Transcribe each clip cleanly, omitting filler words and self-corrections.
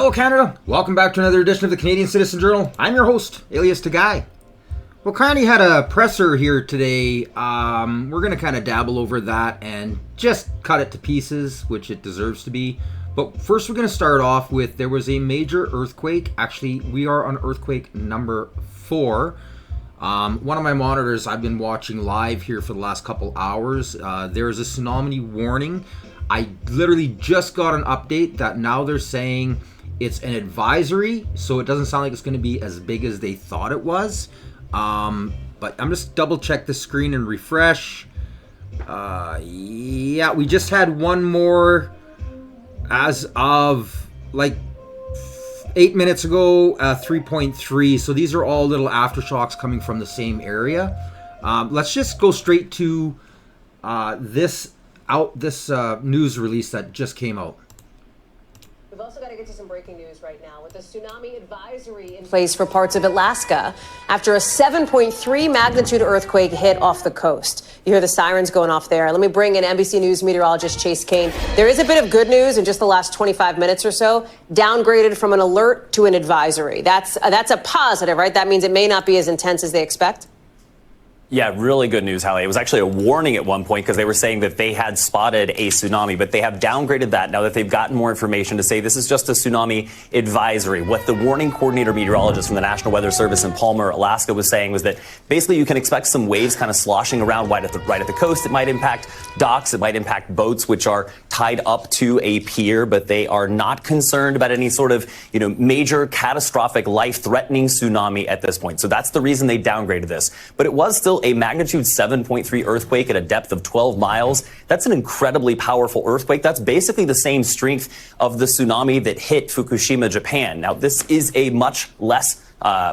Hello Canada, welcome back to another edition of the Canadian Citizen Journal. I'm your host, alias Tagai. Well, Carney had a presser here today. We're going to kind of dabble over that and just cut it to pieces, which it deserves to be. But first we're going to start off with, there was a major earthquake. Actually, we are on earthquake number 4. One of my monitors I've been watching live here for the last couple hours. There is a tsunami warning. I literally just got an update that now they're saying it's an advisory, so it doesn't sound like it's going to be as big as they thought it was. But I'm just double check the screen and refresh. Yeah, we just had one more as of like 8 minutes ago, 3.3. So these are all little aftershocks coming from the same area. Let's just go straight to this news release that just came out. We've also got to get to some breaking news right now with a tsunami advisory in place for parts of Alaska after a 7.3 magnitude earthquake hit off the coast. You hear the sirens going off there. Let me bring in NBC News meteorologist Chase Kane. There is a bit of good news in just the last 25 minutes or so. Downgraded from an alert to an advisory. That's a positive, right? That means it may not be as intense as they expect. Yeah, really good news, Hallie. It was actually a warning at one point because they were saying that they had spotted a tsunami, but they have downgraded that now that they've gotten more information to say this is just a tsunami advisory. What the warning coordinator meteorologist from the National Weather Service in Palmer, Alaska was saying was that basically you can expect some waves kind of sloshing around right at the coast. It might impact docks. It might impact boats, which are tied up to a pier, but they are not concerned about any sort of, major catastrophic life-threatening tsunami at this point. So that's the reason they downgraded this. But it was still a magnitude 7.3 earthquake at a depth of 12 miles. That's an incredibly powerful earthquake. That's basically the same strength of the tsunami that hit Fukushima, Japan. Now, this is a much less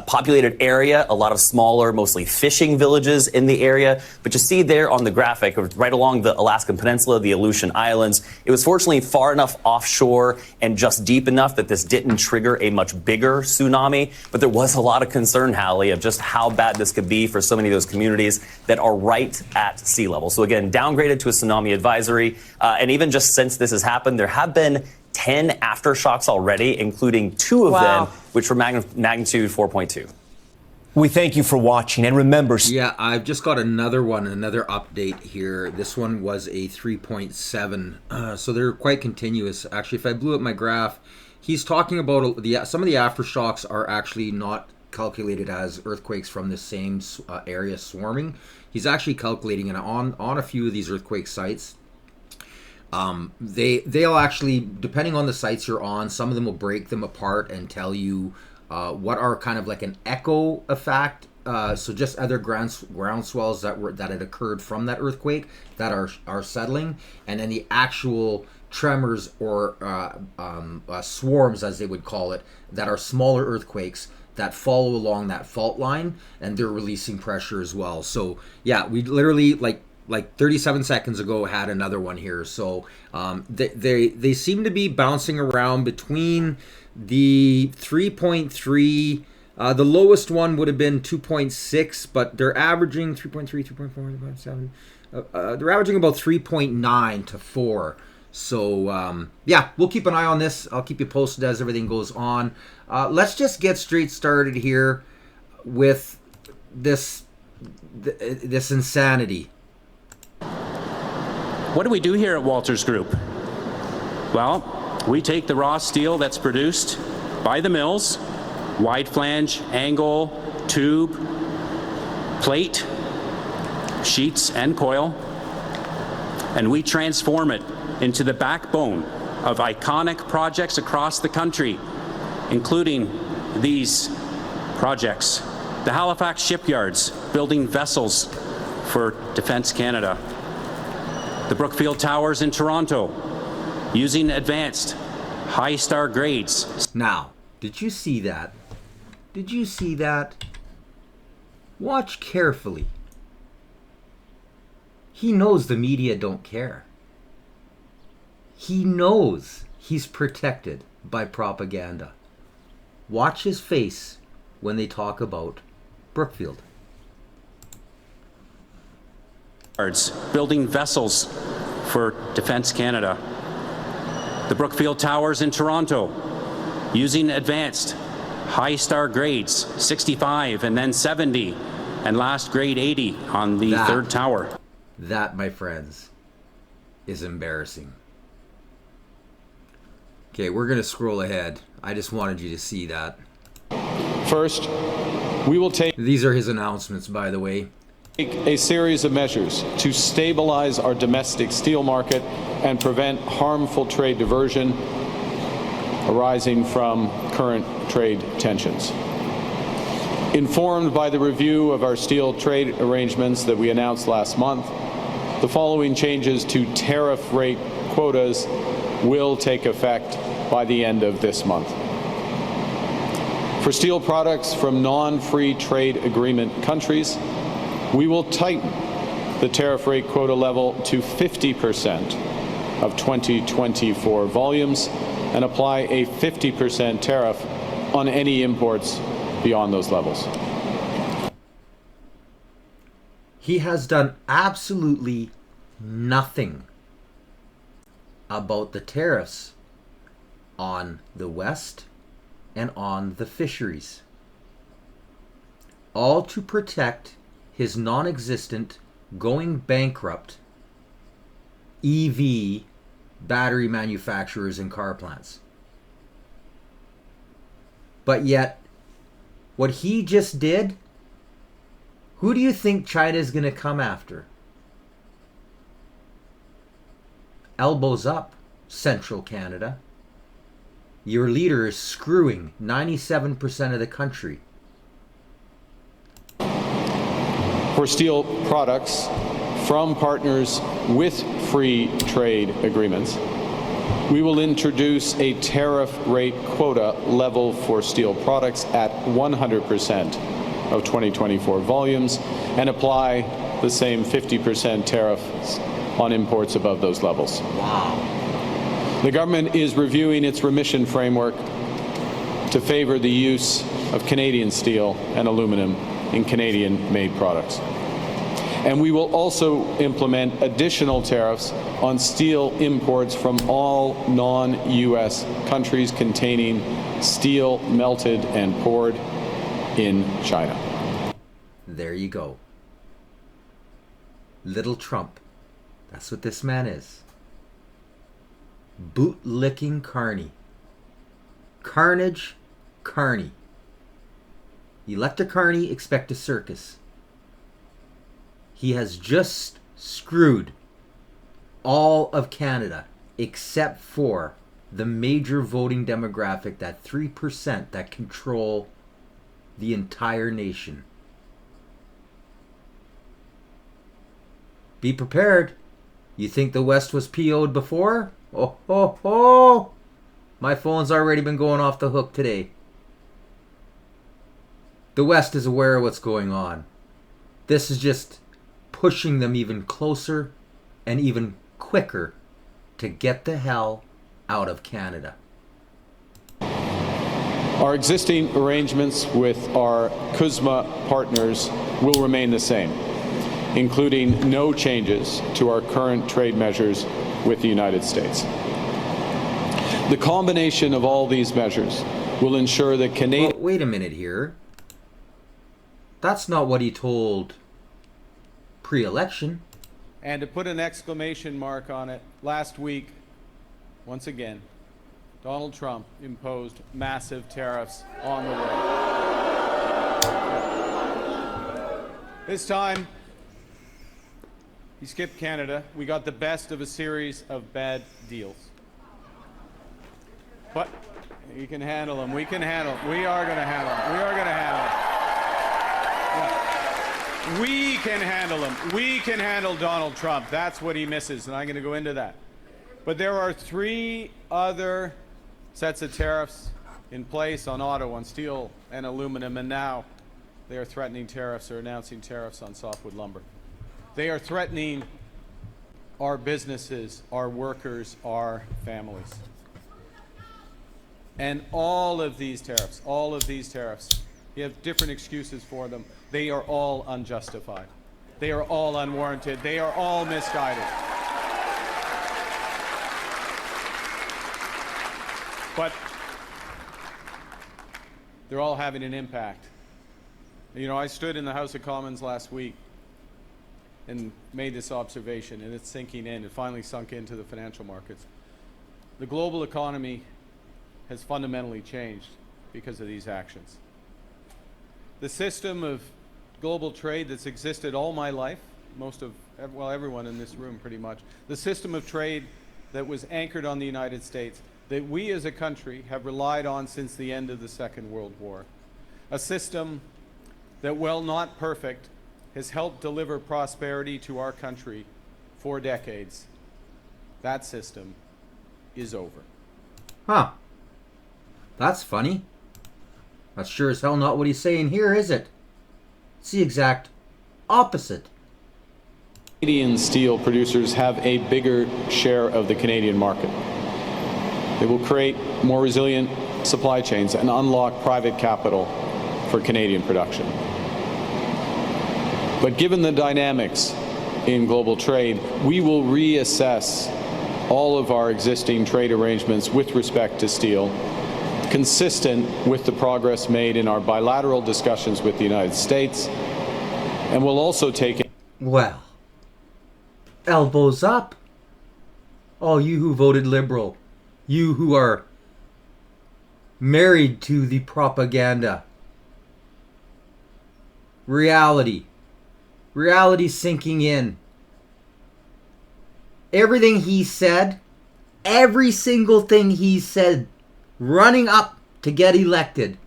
populated area, a lot of smaller, mostly fishing villages in the area. But you see there on the graphic, right along the Alaskan Peninsula, the Aleutian Islands, it was fortunately far enough offshore and just deep enough that this didn't trigger a much bigger tsunami. But there was a lot of concern, Hallie, of just how bad this could be for so many of those communities that are right at sea level. So again, downgraded to a tsunami advisory. And even just since this has happened, there have been 10 aftershocks already, including 2 of them, which were magnitude 4.2. We thank you for watching, and remember... Yeah, I've just got another update here. This one was a 3.7, so they're quite continuous. Actually, if I blew up my graph, he's talking about some of the aftershocks are actually not calculated as earthquakes from the same area swarming. He's actually calculating it on a few of these earthquake sites. They'll actually, depending on the sites you're on, some of them will break them apart and tell you what are kind of like an echo effect. So just other ground swells that had occurred from that earthquake that are settling, and then the actual tremors or swarms, as they would call it, that are smaller earthquakes that follow along that fault line, and they're releasing pressure as well. So yeah, we literally like 37 seconds ago had another one here. So they seem to be bouncing around between the 3.3, the lowest one would have been 2.6, but they're averaging 3.3, 3.4, 3.7. They're averaging about 3.9 to 4. So yeah, we'll keep an eye on this. I'll keep you posted as everything goes on. Let's just get straight started here with this insanity. What do we do here at Walters Group? Well, we take the raw steel that's produced by the mills, wide flange, angle, tube, plate, sheets, and coil, and we transform it into the backbone of iconic projects across the country, including these projects. The Halifax shipyards building vessels for Defence Canada. The Brookfield Towers in Toronto, using advanced high-star grades. Now, did you see that? Did you see that? Watch carefully. He knows the media don't care. He knows he's protected by propaganda. Watch his face when they talk about Brookfield. Building vessels for Defence Canada. The Brookfield Towers in Toronto, using advanced high star grades, 65 and then 70, and last grade 80 on the third tower. That, my friends, is embarrassing. Okay, we're going to scroll ahead. I just wanted you to see that. First, we will take These are his announcements, by the way. a series of measures to stabilize our domestic steel market and prevent harmful trade diversion arising from current trade tensions. Informed by the review of our steel trade arrangements that we announced last month, the following changes to tariff rate quotas will take effect by the end of this month. For steel products from non-free trade agreement countries, we will tighten the tariff rate quota level to 50% of 2024 volumes and apply a 50% tariff on any imports beyond those levels. He has done absolutely nothing about the tariffs on the West and on the fisheries, all to protect his non-existent, going bankrupt EV battery manufacturers and car plants. But yet, what he just did, who do you think China is going to come after? Elbows up, Central Canada. Your leader is screwing 97% of the country. For steel products from partners with free trade agreements, we will introduce a tariff rate quota level for steel products at 100% of 2024 volumes and apply the same 50% tariffs on imports above those levels. Wow. The government is reviewing its remission framework to favor the use of Canadian steel and aluminum in Canadian-made products. And we will also implement additional tariffs on steel imports from all non-U.S. countries containing steel melted and poured in China. There you go. Little Trump. That's what this man is. Bootlicking Carney. Carnage Carney. Elector Carney, expect a circus. He has just screwed all of Canada except for the major voting demographic, that 3% that control the entire nation. Be prepared. You think the West was PO'd before? Oh, ho, ho. My phone's already been going off the hook today. The West is aware of what's going on. This is just pushing them even closer and even quicker to get the hell out of Canada. Our existing arrangements with our CUSMA partners will remain the same, including no changes to our current trade measures with the United States. The combination of all these measures will ensure that Canadian... Well, wait a minute here. That's not what he told pre-election. And to put an exclamation mark on it, last week, once again, Donald Trump imposed massive tariffs on the world. This time, he skipped Canada. We got the best of a series of bad deals. But you can handle them. We can handle them. We are going to handle them. We are going to handle them. We can handle him. We can handle Donald Trump. That's what he misses, and I'm going to go into that. But there are 3 other sets of tariffs in place on auto, on steel, and aluminum, and now they are threatening tariffs or announcing tariffs on softwood lumber. They are threatening our businesses, our workers, our families. And all of these tariffs, you have different excuses for them. They are all unjustified. They are all unwarranted. They are all misguided. But they're all having an impact. You know, I stood in the House of Commons last week and made this observation, and it's sinking in. It finally sunk into the financial markets. The global economy has fundamentally changed because of these actions. The system of global trade that's existed all my life, everyone in this room pretty much, the system of trade that was anchored on the United States, that we as a country have relied on since the end of the Second World War, a system that, while not perfect, has helped deliver prosperity to our country for decades. That system is over. Huh. That's funny. That's sure as hell not what he's saying here, is it? It's the exact opposite. Canadian steel producers have a bigger share of the Canadian market. They will create more resilient supply chains and unlock private capital for Canadian production. But given the dynamics in global trade, we will reassess all of our existing trade arrangements with respect to steel, consistent with the progress made in our bilateral discussions with the United States, and we'll also take it. Well, elbows up. All you who voted Liberal, you who are married to the propaganda. Reality sinking in. Everything he said, every single thing he said running up to get elected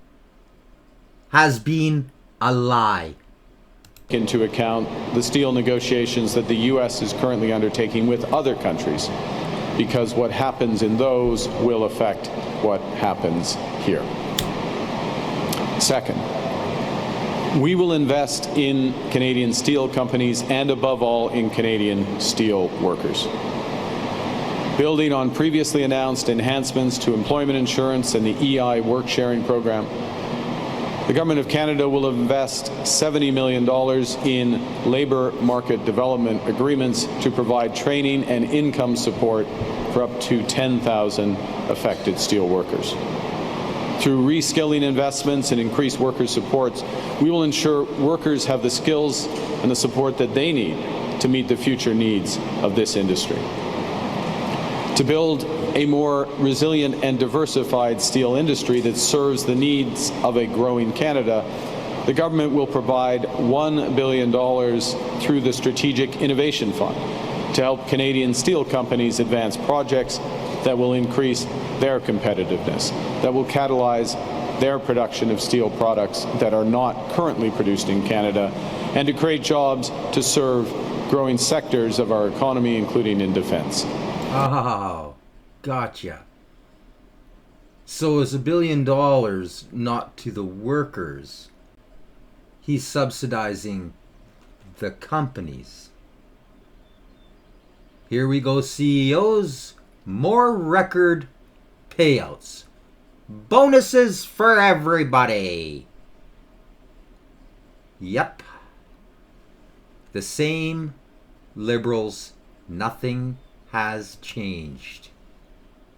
has been a lie. Into account the steel negotiations that the U.S. is currently undertaking with other countries, because what happens in those will affect what happens here. Second, we will invest in Canadian steel companies and, above all, in Canadian steel workers. Building on previously announced enhancements to employment insurance and the EI work-sharing program, the Government of Canada will invest $70 million in labour market development agreements to provide training and income support for up to 10,000 affected steel workers. Through reskilling investments and increased worker supports, we will ensure workers have the skills and the support that they need to meet the future needs of this industry. To build a more resilient and diversified steel industry that serves the needs of a growing Canada, the government will provide $1 billion through the Strategic Innovation Fund to help Canadian steel companies advance projects that will increase their competitiveness, that will catalyze their production of steel products that are not currently produced in Canada, and to create jobs to serve growing sectors of our economy, including in defense. Oh, gotcha. So is $1 billion not to the workers? He's subsidizing the companies. Here we go, CEOs. More record payouts. Bonuses for everybody. Yep. The same Liberals. Nothing has changed.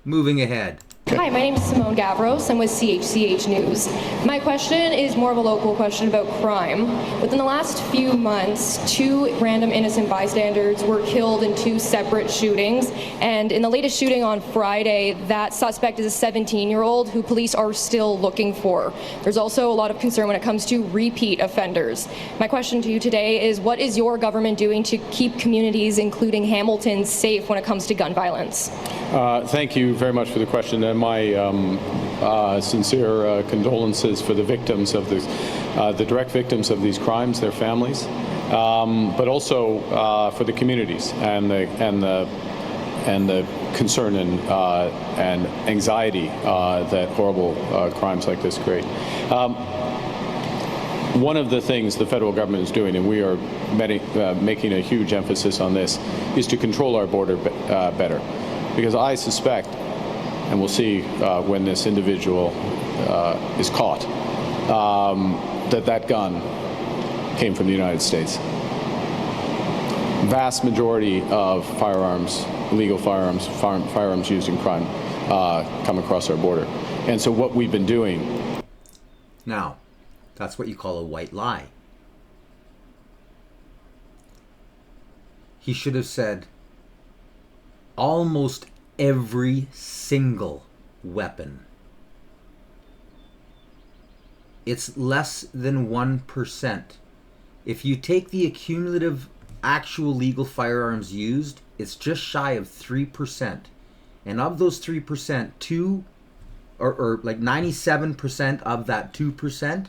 Moving ahead. Hi, my name is Simone Gavros. I'm with CHCH News. My question is more of a local question about crime. Within the last few months, 2 random innocent bystanders were killed in 2 separate shootings. And in the latest shooting on Friday, that suspect is a 17-year-old who police are still looking for. There's also a lot of concern when it comes to repeat offenders. My question to you today is, what is your government doing to keep communities, including Hamilton, safe when it comes to gun violence? Thank you very much for the question. My sincere condolences for the victims of the direct victims of these crimes, their families, but also for the communities and the concern and anxiety that horrible crimes like this create. One of the things the federal government is doing, and we are making a huge emphasis on this, is to control our border better, because I suspect, and we'll see when this individual is caught, that gun came from the United States. Vast majority of firearms, illegal firearms used in crime, come across our border. And so what we've been doing... Now, that's what you call a white lie. He should have said almost every single weapon. It's less than 1%. If you take the cumulative actual legal firearms used, it's just shy of 3%. And of those 3%, or like 97% of that 2%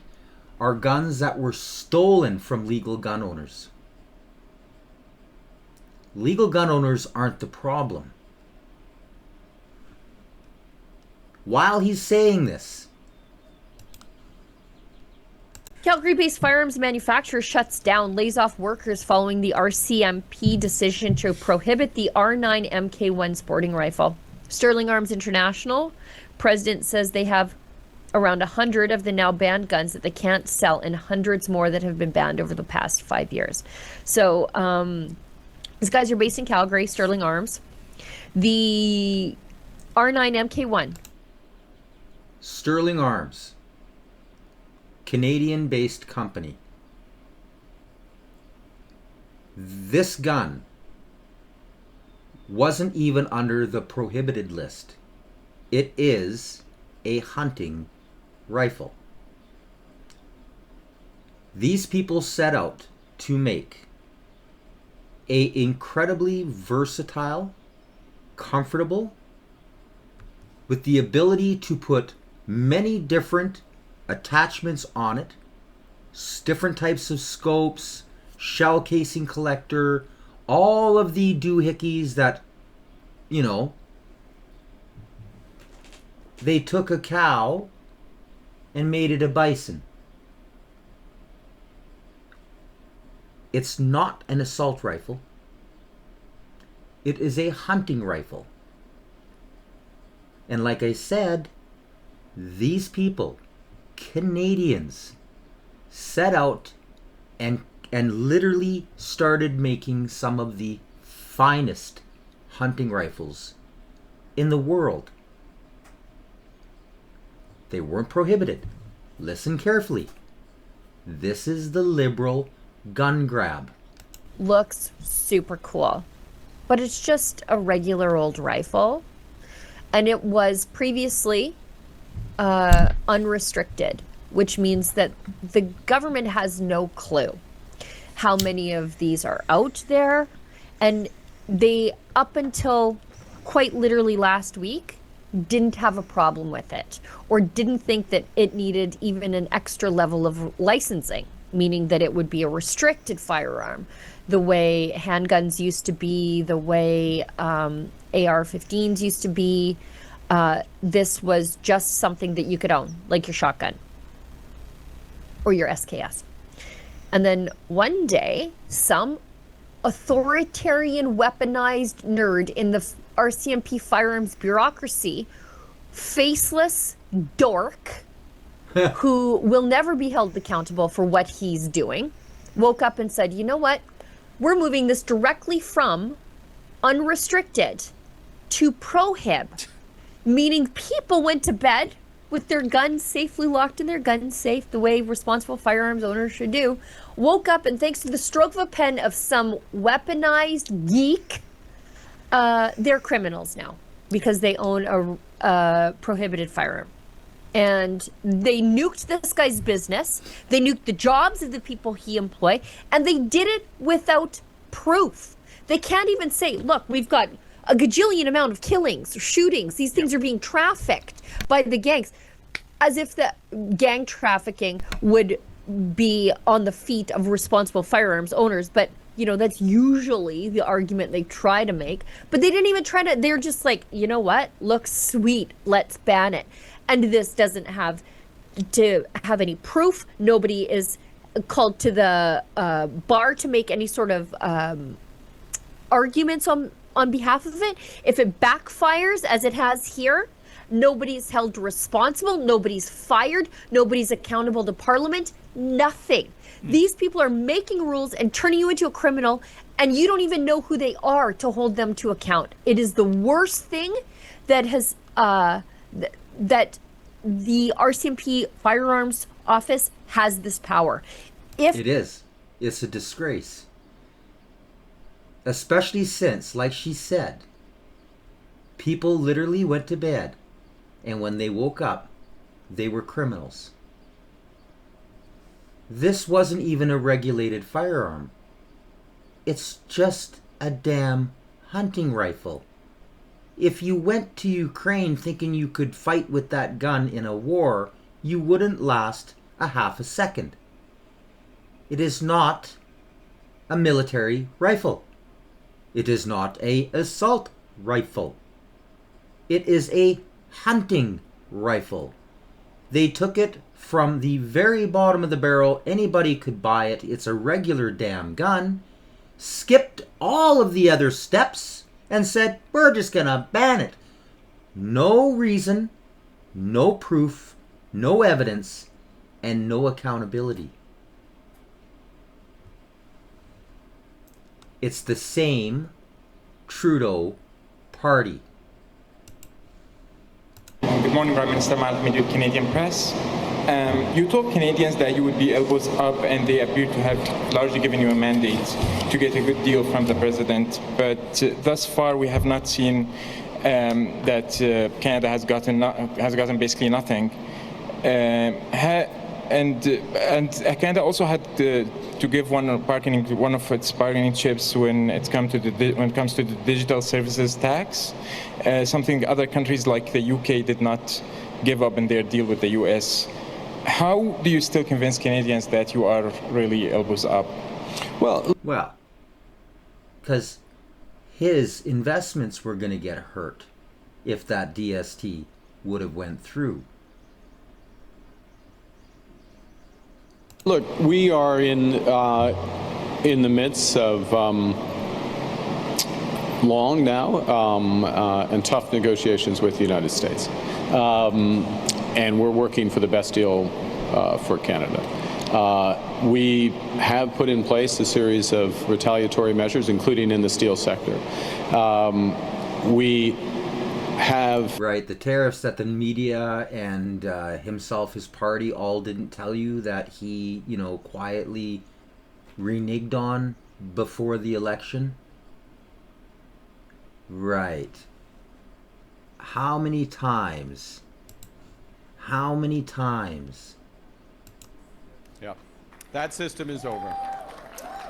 are guns that were stolen from legal gun owners. Legal gun owners aren't the problem. While he's saying this, Calgary-based firearms manufacturer shuts down, lays off workers following the RCMP decision to prohibit the R9 MK1 sporting rifle. Sterling Arms International president says they have around 100 of the now banned guns that they can't sell, and hundreds more that have been banned over the past 5 years. So these guys are based in Calgary, Sterling Arms. The R9 MK1. Sterling Arms, Canadian-based company. This gun wasn't even under the prohibited list. It is a hunting rifle. These people set out to make a incredibly versatile, comfortable, with the ability to put many different attachments on it, different types of scopes, shell casing collector, all of the doohickeys that, you know, they took a cow and made it a bison. It's not an assault rifle. It is a hunting rifle. And like I said, these people, Canadians, set out and literally started making some of the finest hunting rifles in the world. They weren't prohibited. Listen carefully. This is the liberal gun grab. Looks super cool, but it's just a regular old rifle, and it was previously unrestricted, which means that the government has no clue how many of these are out there, and they, up until quite literally last week, didn't have a problem with it, or didn't think that it needed even an extra level of licensing, meaning that it would be a restricted firearm, the way handguns used to be, the way AR-15s used to be. This was just something that you could own, like your shotgun or your SKS. And then one day, some authoritarian weaponized nerd in the RCMP firearms bureaucracy, faceless dork, who will never be held accountable for what he's doing, woke up and said, you know what? We're moving this directly from unrestricted to prohib, meaning people went to bed with their guns safely locked in their gun safe, the way responsible firearms owners should do, woke up and, thanks to the stroke of a pen of some weaponized geek, they're criminals now because they own a prohibited firearm. And they nuked this guy's business. They nuked the jobs of the people he employed, and they did it without proof. They can't even say, look, we've got a gajillion amount of killings or shootings. These things are being trafficked by the gangs, as if the gang trafficking would be on the feet of responsible firearms owners. But, you know, that's usually the argument they try to make. But they didn't even try to. They're just like, you know what? Looks sweet. Let's ban it. And this doesn't have to have any proof. Nobody is called to the bar to make any sort of arguments on behalf of it. If it backfires, as it has here, nobody's held responsible. Nobody's fired. Nobody's accountable to Parliament. Nothing. These people are making rules and turning you into a criminal, and you don't even know who they are to hold them to account. It is the worst thing that has that the RCMP firearms office has this power. If It is. It's a disgrace. Especially since, like she said, people literally went to bed, and when they woke up, they were criminals. This wasn't even a regulated firearm. It's just a damn hunting rifle. If you went to Ukraine thinking you could fight with that gun in a war, you wouldn't last a half a second. It is not a military rifle. It is not an assault rifle. It is a hunting rifle. They took it from the very bottom of the barrel. Anybody could buy it. It's a regular damn gun. Skipped all of the other steps and said, we're just gonna ban it. No reason, no proof, no evidence, and no accountability. It's the same Trudeau party. Good morning, Prime Minister. Matt Mead with Canadian Press. You told Canadians that you would be elbows up, and they appear to have largely given you a mandate to get a good deal from the president. But thus far, we have not seen that Canada has gotten basically nothing. And Canada also had to give one of its bargaining chips when it comes to the digital services tax, something other countries like the UK did not give up in their deal with the US. How do you still convince Canadians that you are really elbows up? Well, because his investments were going to get hurt if that DST would have went through. Look, we are in the midst of long now and tough negotiations with the United States. And we're working for the best deal for Canada. We have put in place a series of retaliatory measures, including in the steel sector. We have... Right, the tariffs that the media and himself, his party, all didn't tell you that he, quietly reneged on before the election. Right. How many times? Yeah, that system is over.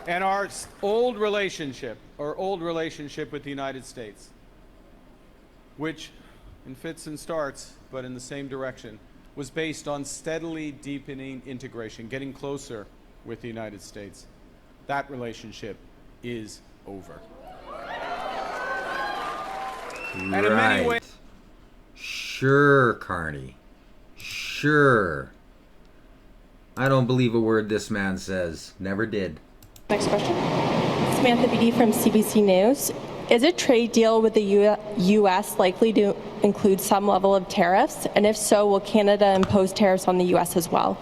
And our old relationship with the United States, which in fits and starts, but in the same direction, was based on steadily deepening integration, getting closer with the United States. That relationship is over. And in many ways... Sure, Carney. Sure. I don't believe a word this man says. Never did. Next question. Samantha Beatty from CBC News. Is a trade deal with the U.S. likely to include some level of tariffs? And if so, will Canada impose tariffs on the U.S. as well?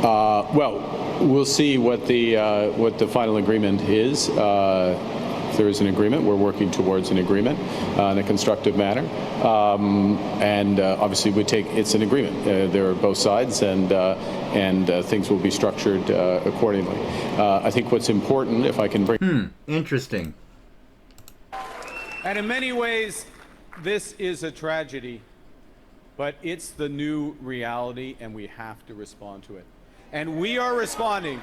Well, we'll see what the final agreement is. If there is an agreement, we're working towards an agreement in a constructive manner. And obviously, it's an agreement. There are both sides, and things will be structured accordingly. I think what's important, if I can bring... Interesting. And in many ways, this is a tragedy, but it's the new reality, and we have to respond to it. And we are responding.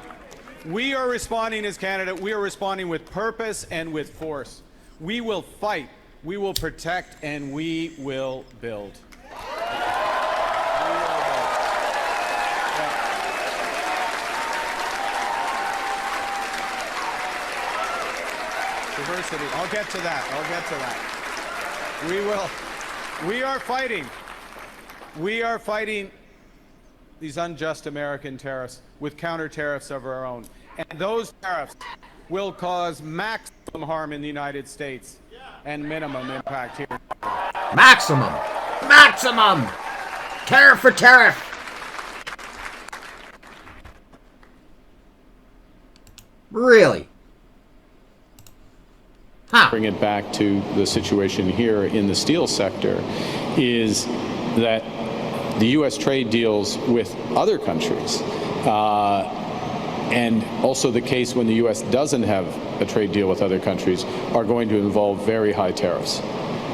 We are responding as Canada. We are responding with purpose and with force. We will fight, we will protect, and we will build. Diversity. I'll get to that. We are fighting. We are fighting these unjust American tariffs with counter tariffs of our own. And those tariffs will cause maximum harm in the United States and minimum impact here. Maximum! Tariff for tariff! Really? Huh. Bring it back to the situation here in the steel sector is that the U.S. trade deals with other countries, and also the case when the U.S. doesn't have a trade deal with other countries, are going to involve very high tariffs.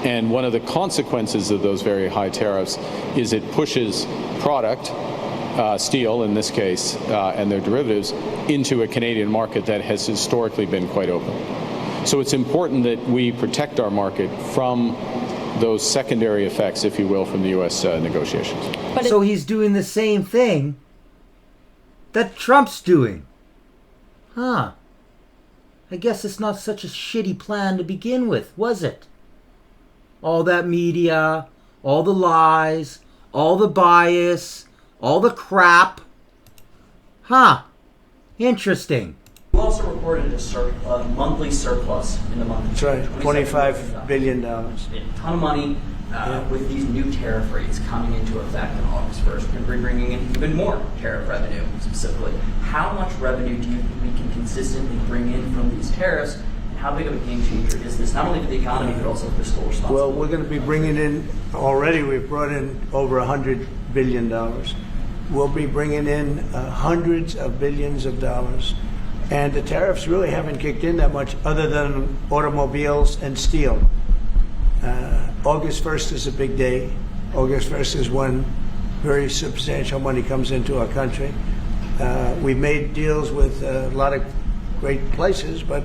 And one of the consequences of those very high tariffs is it pushes product, steel in this case, and their derivatives, into a Canadian market that has historically been quite open. So it's important that we protect our market from those secondary effects, if you will, from the U.S. Negotiations. So he's doing the same thing that Trump's doing. Huh. I guess it's not such a shitty plan to begin with, was it? All that media, all the lies, all the bias, all the crap. Huh. Interesting. You also reported a monthly surplus in the month of June. That's right, $25 billion. A ton of money with these new tariff rates coming into effect on August 1st. We're going to be bringing in even more tariff revenue specifically. How much revenue do you think we can consistently bring in from these tariffs? How big of a game changer is this, not only for the economy, but also for fiscal responsibility? Well, we're going to be bringing in, already we've brought in over $100 billion. We'll be bringing in hundreds of billions of dollars. And the tariffs really haven't kicked in that much other than automobiles and steel. August 1st is a big day. August 1st is when very substantial money comes into our country. We've made deals with a lot of great places, but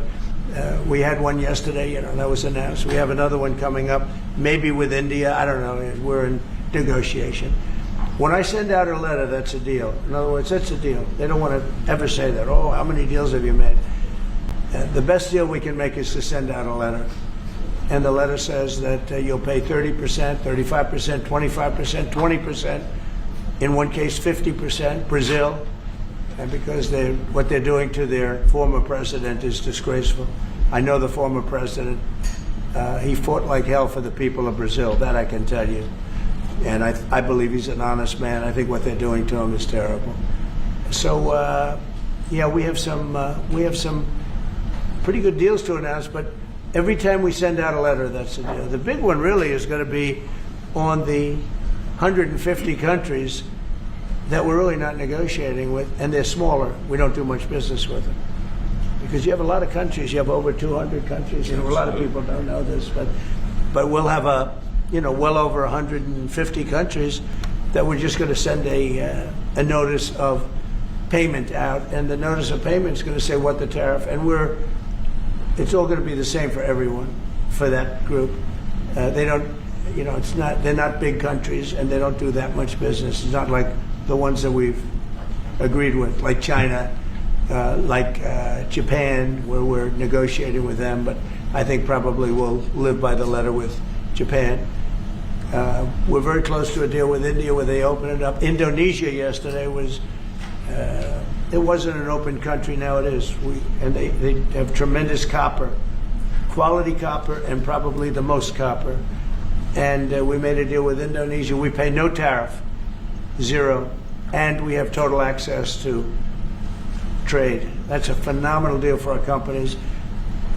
we had one yesterday, that was announced. We have another one coming up, maybe with India. I don't know. We're in negotiation. When I send out a letter, that's a deal. In other words, that's a deal. They don't want to ever say that. Oh, how many deals have you made? The best deal we can make is to send out a letter. And the letter says that you'll pay 30%, 35%, 25%, 20%, in one case 50%, Brazil. And because what they're doing to their former president is disgraceful. I know the former president. He fought like hell for the people of Brazil, that I can tell you. And I believe he's an honest man. I think what they're doing to him is terrible. So, we have some pretty good deals to announce, but every time we send out a letter, that's a deal. The big one really is going to be on the 150 countries that we're really not negotiating with, and they're smaller. We don't do much business with them. Because you have a lot of countries, you have over 200 countries, a lot of people don't know this, but we'll have well over 150 countries that we're just going to send a notice of payment out, and the notice of payment is going to say what the tariff, and it's all going to be the same for everyone, for that group. They don't, they're not big countries, and they don't do that much business. It's not like the ones that we've agreed with, like China, like Japan, where we're negotiating with them, but I think probably we'll live by the letter with Japan. We're very close to a deal with India where they open it up. Indonesia yesterday was, it wasn't an open country, now it is. And they have tremendous copper, quality copper, and probably the most copper. And we made a deal with Indonesia. We pay no tariff, zero, and we have total access to trade. That's a phenomenal deal for our companies.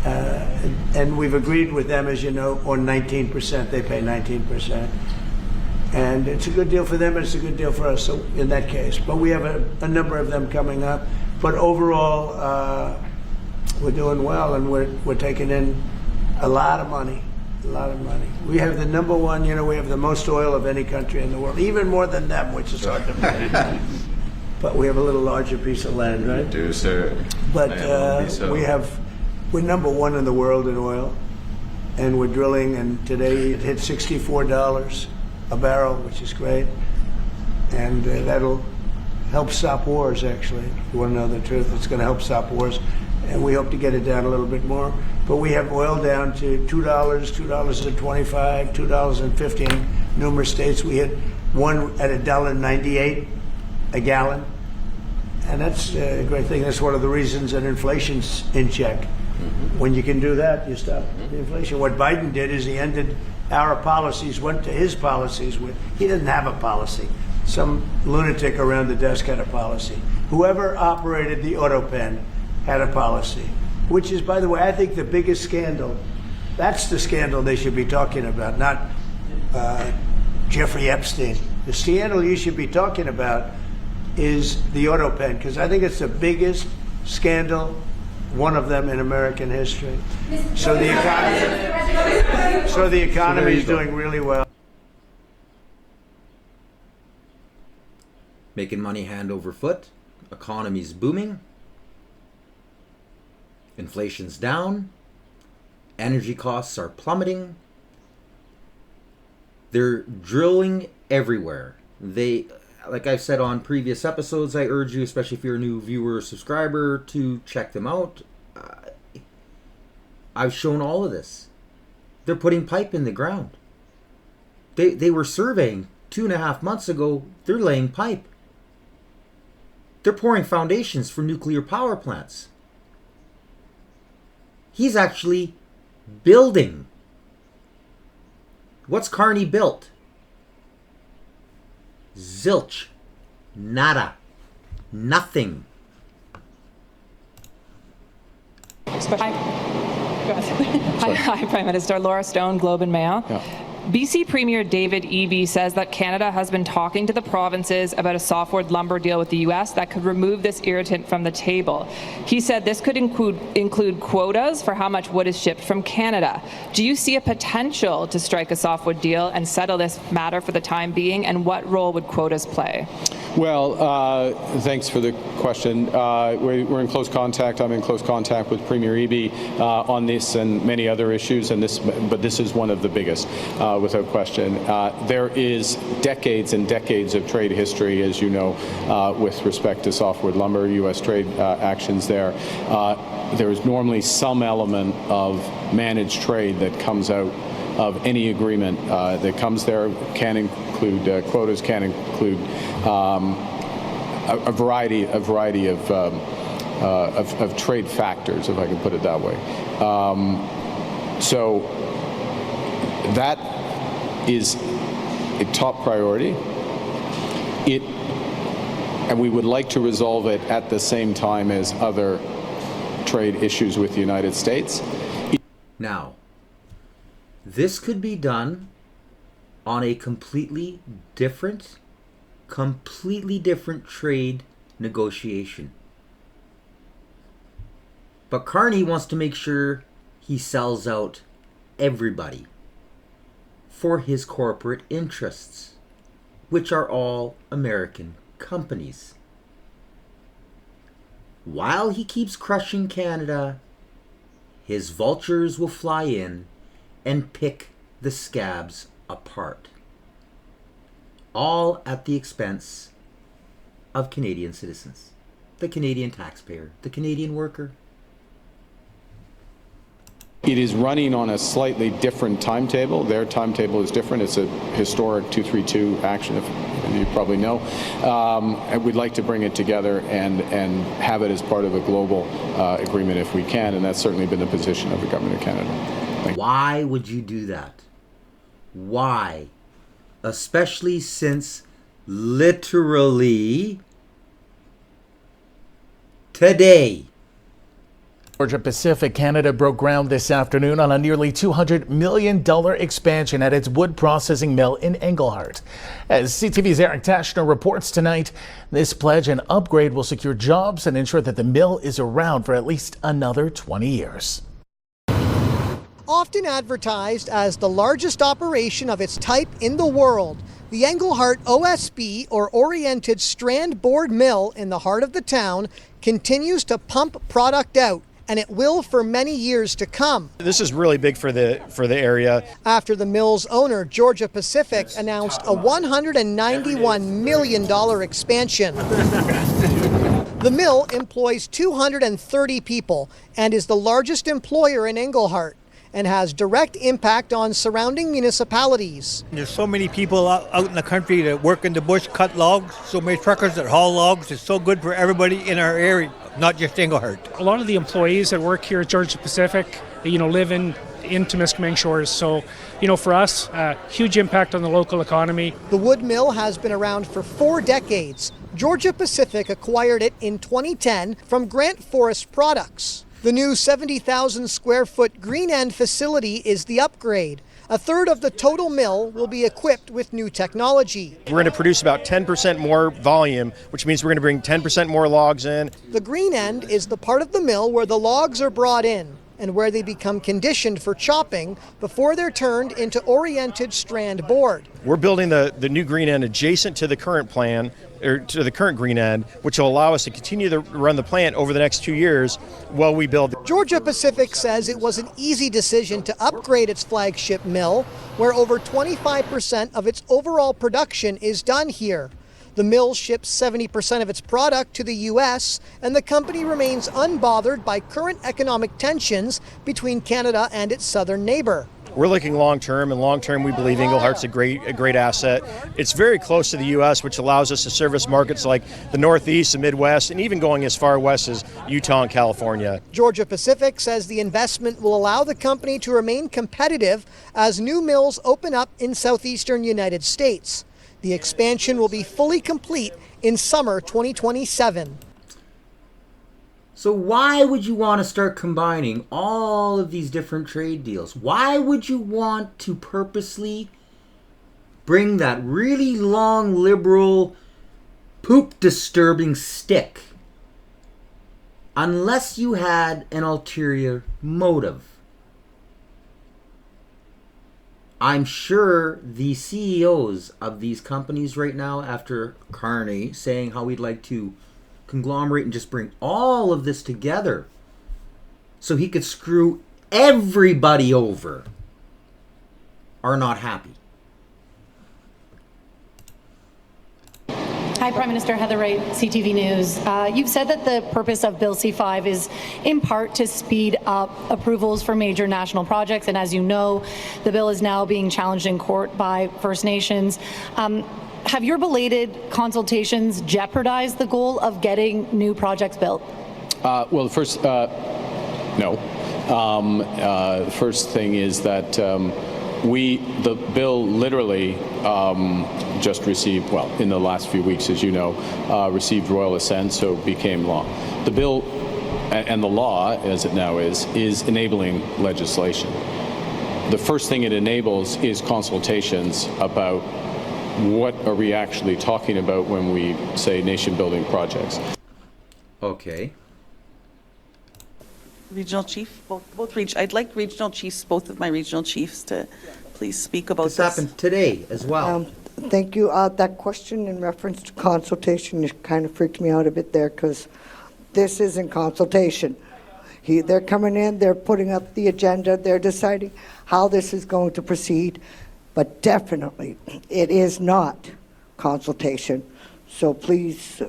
And we've agreed with them, as you know, on 19%. They pay 19%. And it's a good deal for them, and it's a good deal for us, so in that case. But we have a number of them coming up. But overall, we're doing well, and we're taking in a lot of money, a lot of money. We have the number one, we have the most oil of any country in the world, even more than them, which is hard to believe. But we have a little larger piece of land, right? We do, sir. But we're number one in the world in oil, and we're drilling, and today it hit $64 a barrel, which is great, and that'll help stop wars, actually. If you want to know the truth, it's going to help stop wars, and we hope to get it down a little bit more. But we have oil down to $2, $2.25, $2.50 in numerous states. We hit one at $1.98 a gallon, and that's a great thing. That's one of the reasons that inflation's in check. When you can do that, you stop the inflation. What Biden did is he ended our policies, went to his policies. He didn't have a policy. Some lunatic around the desk had a policy. Whoever operated the auto pen had a policy, which is, by the way, I think the biggest scandal. That's the scandal they should be talking about, not Jeffrey Epstein. The scandal you should be talking about is the auto pen, because I think it's the biggest scandal, one of them in American history. So the economy is doing really well. Making money hand over foot. Economy's booming. Inflation's down. Energy costs are plummeting. They're drilling everywhere. Like I've said on previous episodes, I urge you, especially if you're a new viewer or subscriber, to check them out. I've shown all of this. They're putting pipe in the ground. They were surveying 2.5 months ago. They're laying pipe. They're pouring foundations for nuclear power plants. He's actually building. What's Carney built? Zilch. Nada. Nothing. Hi, Prime Minister. Laura Stone, Globe and Mail. Yeah. BC Premier David Eby says that Canada has been talking to the provinces about a softwood lumber deal with the U.S. that could remove this irritant from the table. He said this could include quotas for how much wood is shipped from Canada. Do you see a potential to strike a softwood deal and settle this matter for the time being, and what role would quotas play? Well, thanks for the question. We're in close contact. I'm in close contact with Premier Eby on this and many other issues, but this is one of the biggest, without question. There is decades and decades of trade history, as you know, with respect to softwood lumber, U.S. trade actions there. There is normally some element of managed trade that comes out of any agreement that comes there. Can include quotas, can include a variety of trade factors, if I can put it that way. So that is a top priority. And we would like to resolve it at the same time as other trade issues with the United States. Now, this could be done on a completely different trade negotiation. But Carney wants to make sure he sells out everybody for his corporate interests, which are all American companies. While he keeps crushing Canada, his vultures will fly in and pick the scabs apart, all at the expense of Canadian citizens, the Canadian taxpayer, the Canadian worker. It is running on a slightly different timetable. Their timetable is different. It's a historic 232 action, if you probably know. And we'd like to bring it together and have it as part of a global agreement if we can, and that's certainly been the position of the Government of Canada. Why would you do that? Why? Especially since literally today, Georgia Pacific Canada broke ground this afternoon on a nearly $200 million expansion at its wood processing mill in Englehart. As CTV's Eric Tashner reports tonight, this pledge and upgrade will secure jobs and ensure that the mill is around for at least another 20 years. Often advertised as the largest operation of its type in the world, the Englehart OSB, or Oriented Strand Board Mill in the heart of the town, continues to pump product out, and it will for many years to come. This is really big for the area. After the mill's owner, Georgia Pacific, announced a $191 million expansion. The mill employs 230 people and is the largest employer in Englehart, and has direct impact on surrounding municipalities. There's so many people out in the country that work in the bush, cut logs, so many truckers that haul logs. It's so good for everybody in our area, not just Englehart. A lot of the employees that work here at Georgia Pacific, live in Temiskaming Shores. So, for us, huge impact on the local economy. The wood mill has been around for 4 decades. Georgia Pacific acquired it in 2010 from Grant Forest Products. The new 70,000 square foot Green End facility is the upgrade, A third of the total mill will be equipped with new technology. We're going to produce about 10% more volume, which means we're going to bring 10% more logs in. The green end is the part of the mill where the logs are brought in and where they become conditioned for chopping before they're turned into oriented strand board. We're building the new green end adjacent to the current plan, or to the current green end, which will allow us to continue to run the plant over the next 2 years while we build. Georgia Pacific says it was an easy decision to upgrade its flagship mill, where over 25% of its overall production is done here. The mill ships 70% of its product to the U.S., and the company remains unbothered by current economic tensions between Canada and its southern neighbor. We're looking long-term, and long-term we believe Englehart's a great asset. It's very close to the U.S., which allows us to service markets like the Northeast, the Midwest, and even going as far west as Utah and California. Georgia Pacific says the investment will allow the company to remain competitive as new mills open up in southeastern United States. The expansion will be fully complete in summer 2027. So why would you want to start combining all of these different trade deals? Why would you want to purposely bring that really long liberal poop disturbing stick unless you had an ulterior motive? I'm sure the CEOs of these companies right now, after Carney saying how we'd like to conglomerate and just bring all of this together so he could screw everybody over, are not happy. Hi, Prime Minister Heather Wright, CTV News. You've said that the purpose of Bill C-5 is in part to speed up approvals for major national projects, and as you know, the bill is now being challenged in court by First Nations. Have your belated consultations jeopardized the goal of getting new projects built? Well, first, no. The first thing is that the bill literally just received, well, in the last few weeks, as you know, received royal assent, so it became law. The bill and the law, as it now is enabling legislation. The first thing it enables is consultations about what are we actually talking about when we say nation-building projects. Okay. Regional chief, I'd like regional chiefs, both of my regional chiefs, to please speak about this. This happened today as well. Thank you. That question in reference to consultation, it kind of freaked me out a bit there, because this isn't consultation. They're coming in, they're putting up the agenda, they're deciding how this is going to proceed. But definitely, it is not consultation. So please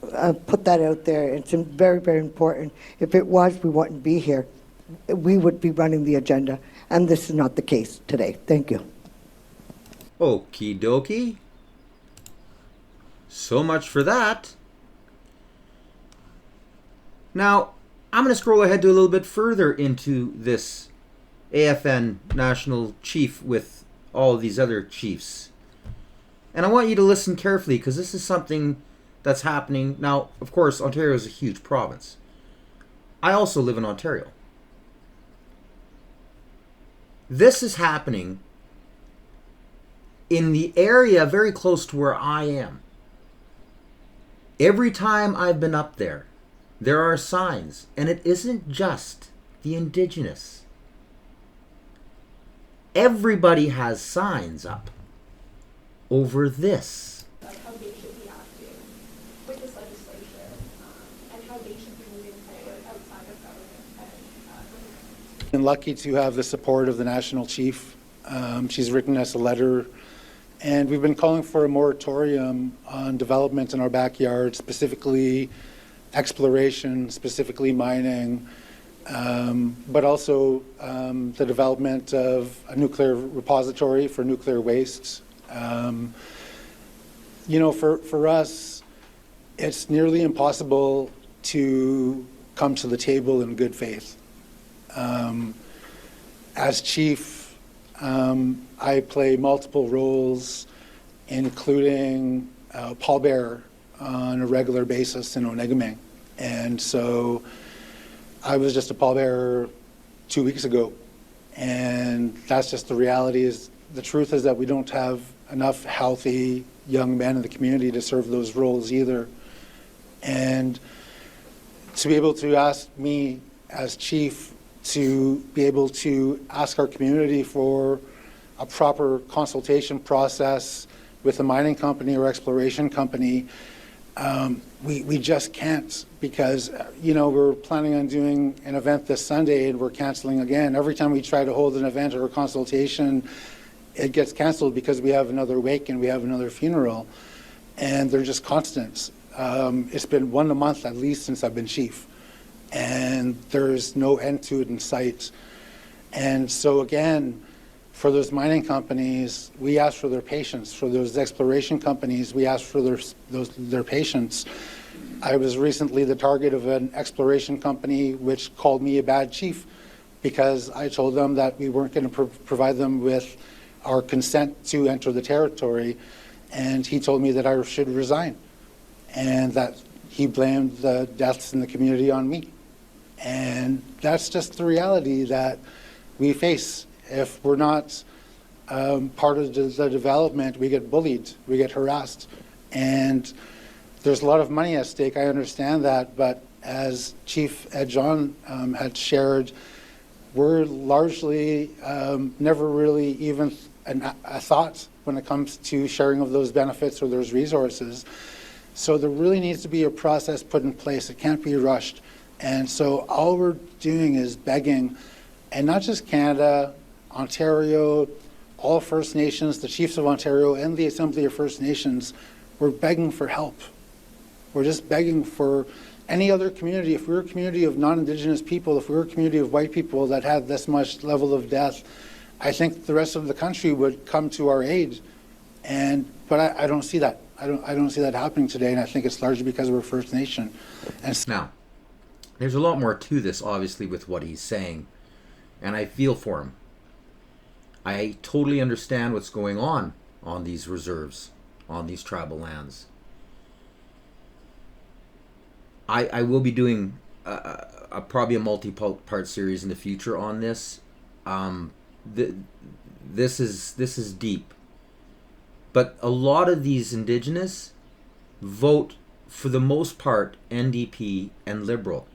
put that out there. It's very, very important. If it was, we wouldn't be here. We would be running the agenda. And this is not the case today. Thank you. Okie dokie. So much for that. Now, I'm going to scroll ahead to a little bit further into this AFN national chief with all of these other chiefs. And I want you to listen carefully, because this is something that's happening. Now, of course, Ontario is a huge province. I also live in Ontario. This is happening in the area very close to where I am. Every time I've been up there, there are signs, and it isn't just the Indigenous. Everybody has signs up over this. How they should be acting with this legislation and how they should be moving forward outside of government. Been lucky to have the support of the national chief. She's written us a letter, and we've been calling for a moratorium on development in our backyard, specifically exploration, specifically mining, but also the development of a nuclear repository for nuclear wastes. You know, for us, it's nearly impossible to come to the table in good faith. As chief, I play multiple roles, including pallbearer on a regular basis in Onegaming. And so I was just a pallbearer 2 weeks ago And that's just the reality. Is the truth is that we don't have enough healthy young men in the community to serve those roles either. And to be able to ask me as chief to be able to ask our community for a proper consultation process with a mining company or exploration company, we just can't, because we're planning on doing an event this Sunday and we're canceling again. Every time we try to hold an event or a consultation, it gets canceled because we have another wake and we have another funeral, and they're just constants. It's been one a month at least since I've been chief, and there's no end to it in sight. And so again, for those mining companies, we ask for their patience. For those exploration companies, we ask for their patience. I was recently the target of an exploration company which called me a bad chief because I told them that we weren't going to provide them with our consent to enter the territory, and he told me that I should resign, and that he blamed the deaths in the community on me. And that's just the reality that we face. If we're not part of the development, we get bullied, we get harassed, and there's a lot of money at stake. I understand that, but as Chief Ed John had shared, we're largely never really even a thought when it comes to sharing of those benefits or those resources. So there really needs to be a process put in place. It can't be rushed. And so all we're doing is begging, and not just Canada, Ontario, all First Nations, the Chiefs of Ontario, and the Assembly of First Nations, we're begging for help. We're just begging for any other community. If we're a community of non-Indigenous people, if we're a community of white people that had this much level of death, I think the rest of the country would come to our aid. But I don't see that. I don't see that happening today, and I think it's largely because we're First Nation. And now, there's a lot more to this, obviously, with what he's saying, and I feel for him. I totally understand what's going on these reserves, on these tribal lands. I will be doing probably a multi-part series in the future on this. This is deep. But a lot of these Indigenous vote, for the most part, NDP and Liberal.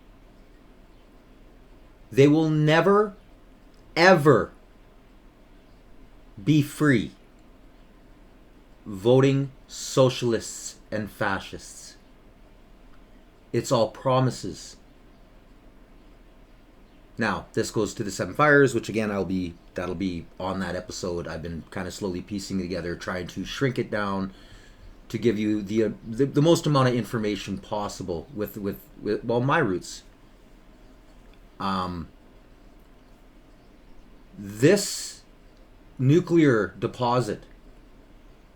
They will never, ever be free voting socialists and fascists. It's all promises. Now, this goes to the Seven Fires, which again, that'll be on that episode. I've been kind of slowly piecing together, trying to shrink it down to give you the most amount of information possible with my roots. This nuclear deposit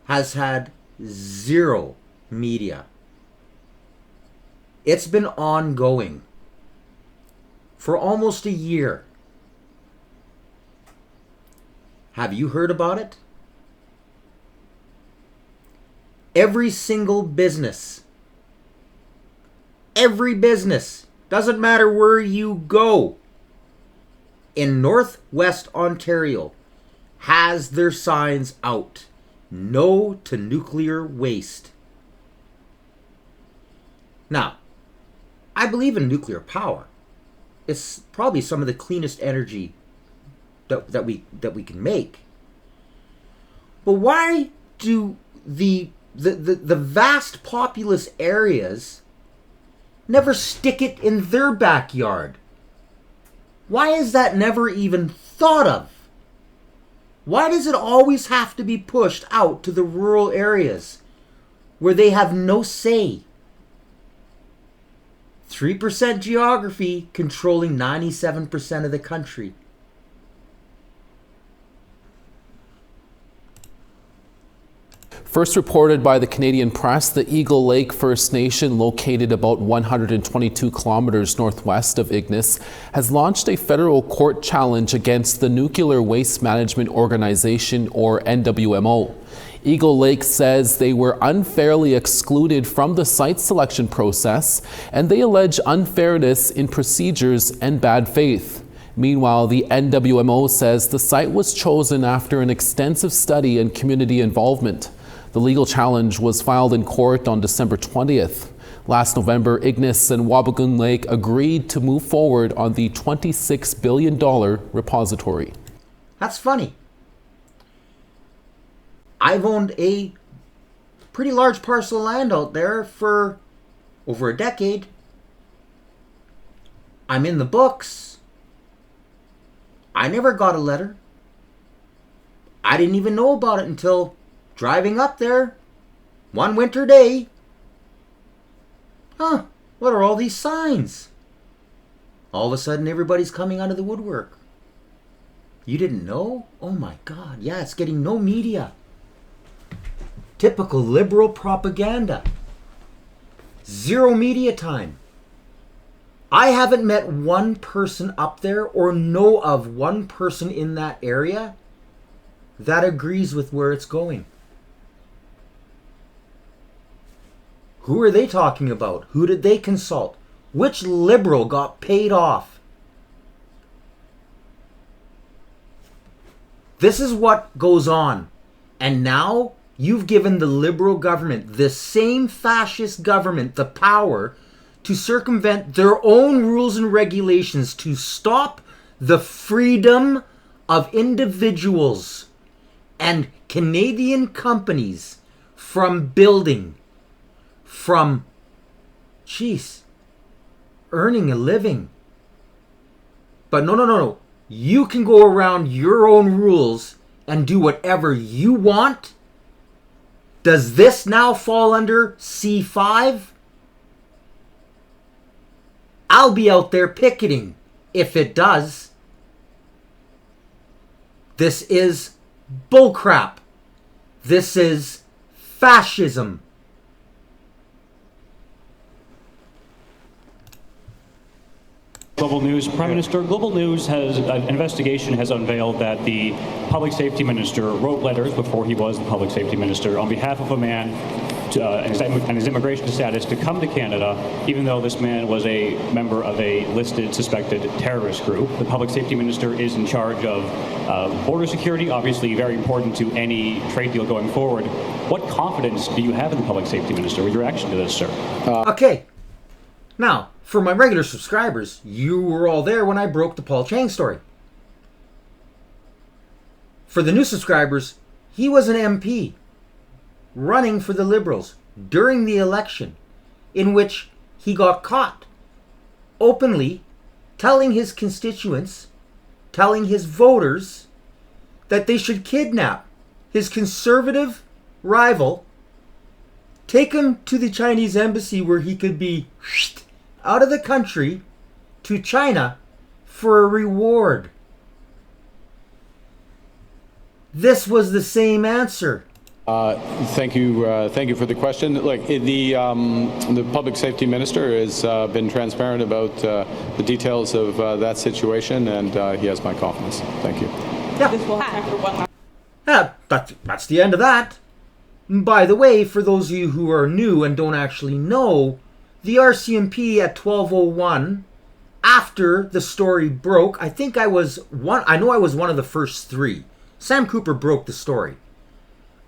has had zero media. It's been ongoing for almost a year. Have you heard about it? Every single business, doesn't matter where you go, in Northwest Ontario has their signs out. No to nuclear waste. Now, I believe in nuclear power. It's probably some of the cleanest energy that we can make. But why do the vast populous areas never stick it in their backyard? Why is that never even thought of? Why does it always have to be pushed out to the rural areas where they have no say? 3% geography controlling 97% of the country. First reported by the Canadian Press, the Eagle Lake First Nation, located about 122 kilometers northwest of Ignis, has launched a federal court challenge against the Nuclear Waste Management Organization, or NWMO. Eagle Lake says they were unfairly excluded from the site selection process, and they allege unfairness in procedures and bad faith. Meanwhile, the NWMO says the site was chosen after an extensive study and community involvement. The legal challenge was filed in court on December 20th. Last November, Ignis and Wabigoon Lake agreed to move forward on the $26 billion repository. That's funny. I've owned a pretty large parcel of land out there for over a decade. I'm in the books. I never got a letter. I didn't even know about it until driving up there one winter day. Huh, what are all these signs? All of a sudden everybody's coming out of the woodwork. You didn't know? Oh my God, yeah, it's getting no media. Typical liberal propaganda. Zero media time. I haven't met one person up there or know of one person in that area that agrees with where it's going. Who are they talking about? Who did they consult? Which liberal got paid off? This is what goes on. And now you've given the liberal government, the same fascist government, the power to circumvent their own rules and regulations to stop the freedom of individuals and Canadian companies from building, from, earning a living. But no. You can go around your own rules and do whatever you want. Does this now fall under C5? I'll be out there picketing if it does. This is bullcrap. This is fascism. Global News. Prime Minister, Global News has an investigation has unveiled that the public safety minister wrote letters before he was the public safety minister on behalf of a man and his immigration status to come to Canada, even though this man was a member of a listed suspected terrorist group. The public safety minister is in charge of border security, obviously very important to any trade deal going forward. What confidence do you have in the public safety minister with your reaction to this, sir? Okay. Now, for my regular subscribers, you were all there when I broke the Paul Chang story. For the new subscribers, he was an MP running for the Liberals during the election in which he got caught openly telling his constituents, telling his voters that they should kidnap his conservative rival, take him to the Chinese embassy where he could be out of the country to China for a reward. This was the same answer. Thank you for the question. Look, the public safety minister has been transparent about the details of that situation, and he has my confidence. Thank you. Yeah, that's the end of that. By the way, for those of you who are new and don't actually know, the RCMP at 12:01, after the story broke, I know I was one of the first three. Sam Cooper broke the story.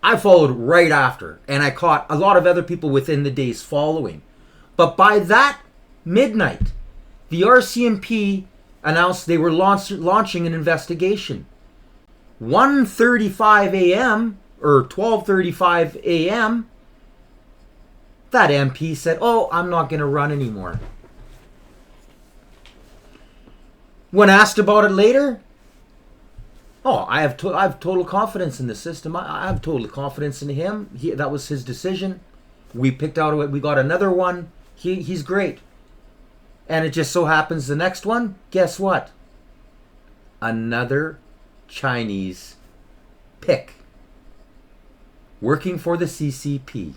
I followed right after, and I caught a lot of other people within the days following. But by that midnight, the RCMP announced they were launching an investigation. 1:35 a.m. or 12:35 a.m., that MP said, "Oh, I'm not going to run anymore." When asked about it later, "Oh, I have total confidence in the system. I have total confidence in him. That was his decision. We got another one. He's great." And it just so happens the next one, guess what? Another Chinese pick working for the CCP.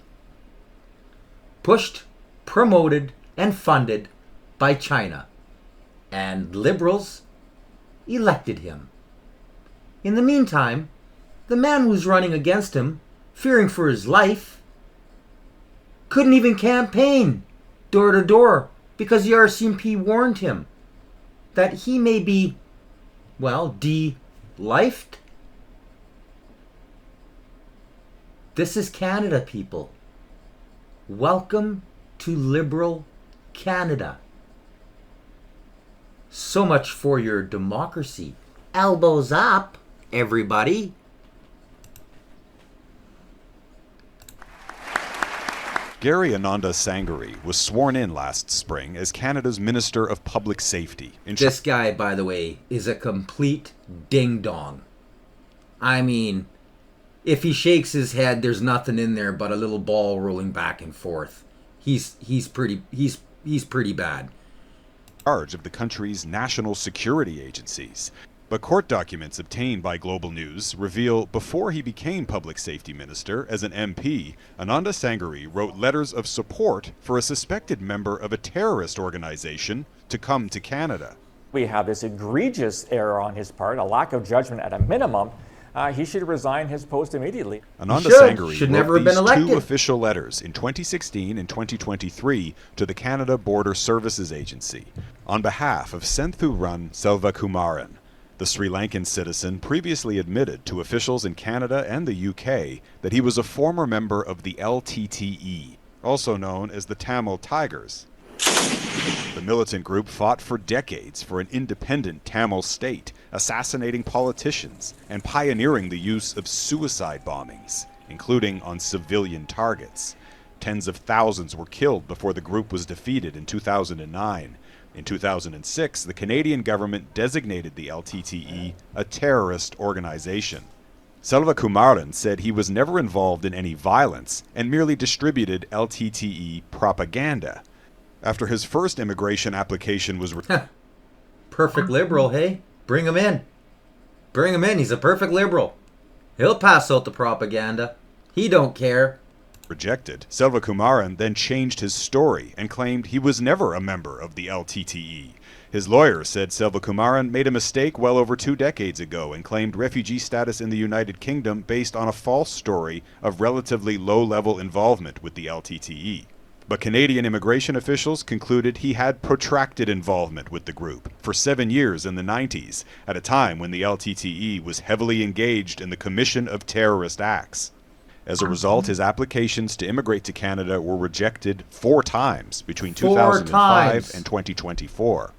Pushed, promoted, and funded by China. And liberals elected him. In the meantime, the man who's running against him, fearing for his life, couldn't even campaign door to door because the RCMP warned him that he may be Well, de-lifed. This is Canada, people. Welcome to liberal Canada. So much for your democracy. Elbows up, everybody. Gary Ananda Sangari was sworn in last spring as Canada's Minister of Public Safety. This guy, by the way, is a complete ding-dong. I mean, if he shakes his head, there's nothing in there but a little ball rolling back and forth. He's pretty bad. Charge of the country's national security agencies. But court documents obtained by Global News reveal before he became Public Safety Minister as an MP, Ananda Sangari wrote letters of support for a suspected member of a terrorist organization to come to Canada. We have this egregious error on his part, a lack of judgment at a minimum. He should resign his post immediately. Ananda Sangari should wrote never have these been elected. 2 official letters in 2016 and 2023 to the Canada Border Services Agency on behalf of Senthuran Selvakumaran. The Sri Lankan citizen previously admitted to officials in Canada and the UK that he was a former member of the LTTE, also known as the Tamil Tigers. The militant group fought for decades for an independent Tamil state, assassinating politicians and pioneering the use of suicide bombings, including on civilian targets. Tens of thousands were killed before the group was defeated in 2009. In 2006, the Canadian government designated the LTTE a terrorist organization. Selvakumaran said he was never involved in any violence and merely distributed LTTE propaganda. After his first immigration application was Perfect liberal, hey? Bring him in. Bring him in. He's a perfect liberal. He'll pass out the propaganda. He don't care. Rejected, Selvakumaran then changed his story and claimed he was never a member of the LTTE. His lawyer said Selvakumaran made a mistake well over 2 decades ago and claimed refugee status in the United Kingdom based on a false story of relatively low-level involvement with the LTTE. But Canadian immigration officials concluded he had protracted involvement with the group for 7 years in the 90s, at a time when the LTTE was heavily engaged in the commission of terrorist acts. As a result, his applications to immigrate to Canada were rejected 4 times between 2005 and 2024.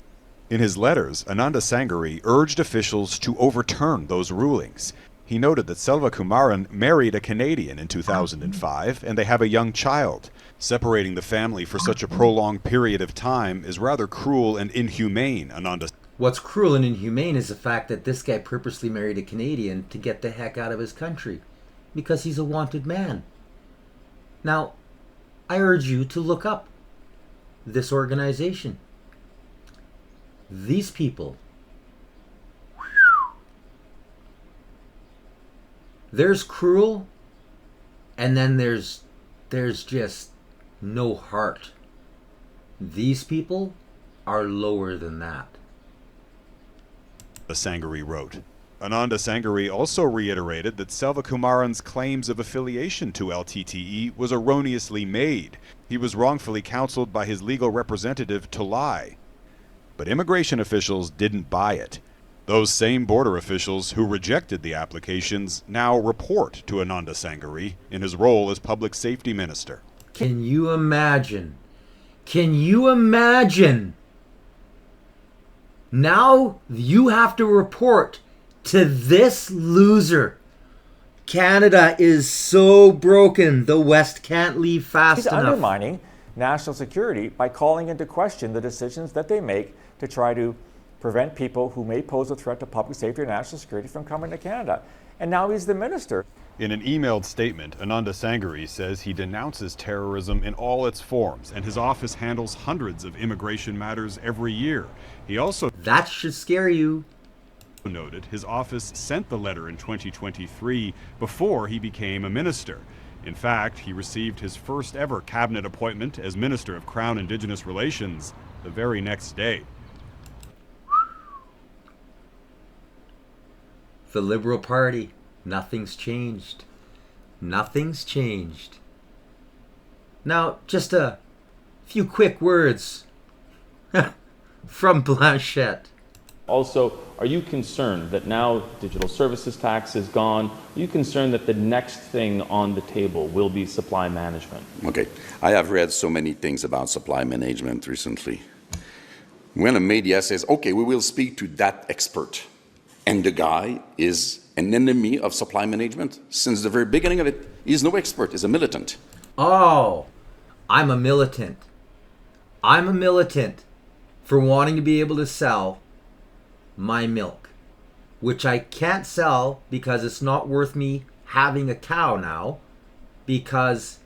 In his letters, Ananda Sangari urged officials to overturn those rulings. He noted that Selvakumaran married a Canadian in 2005, and they have a young child. Separating the family for such a prolonged period of time is rather cruel and inhumane, Ananda. What's cruel and inhumane is the fact that this guy purposely married a Canadian to get the heck out of his country, because he's a wanted man. Now, I urge you to look up this organization. These people, there's cruel, and then there's just no heart. These people are lower than that. Sangari wrote. Ananda Sangari also reiterated that Selvakumaran's claims of affiliation to LTTE was erroneously made. He was wrongfully counseled by his legal representative to lie. But immigration officials didn't buy it. Those same border officials who rejected the applications now report to Ananda Sangari in his role as Public Safety Minister. Can you imagine? Can you imagine? Now you have to report to this loser. Canada is so broken. The West can't leave fast He's enough. undermining national security by calling into question the decisions that they make to try to prevent people who may pose a threat to public safety or national security from coming to Canada. And now he's the minister. In an emailed statement, Ananda Sangari says he denounces terrorism in all its forms, and his office handles hundreds of immigration matters every year. He also That should scare you. Noted his office sent the letter in 2023 before he became a minister. In fact, he received his first ever cabinet appointment as Minister of Crown Indigenous Relations the very next day. The Liberal Party, nothing's changed. Nothing's changed. Now, just a few quick words from Blanchette. Also, are you concerned that now digital services tax is gone? Are you concerned that the next thing on the table will be supply management? Okay, I have read so many things about supply management recently. When a media says, okay, we will speak to that expert, and the guy is an enemy of supply management, since the very beginning of it, he's no expert, he's a militant. Oh, I'm a militant. I'm a militant for wanting to be able to sell my milk, which I can't sell because it's not worth me having a cow now, because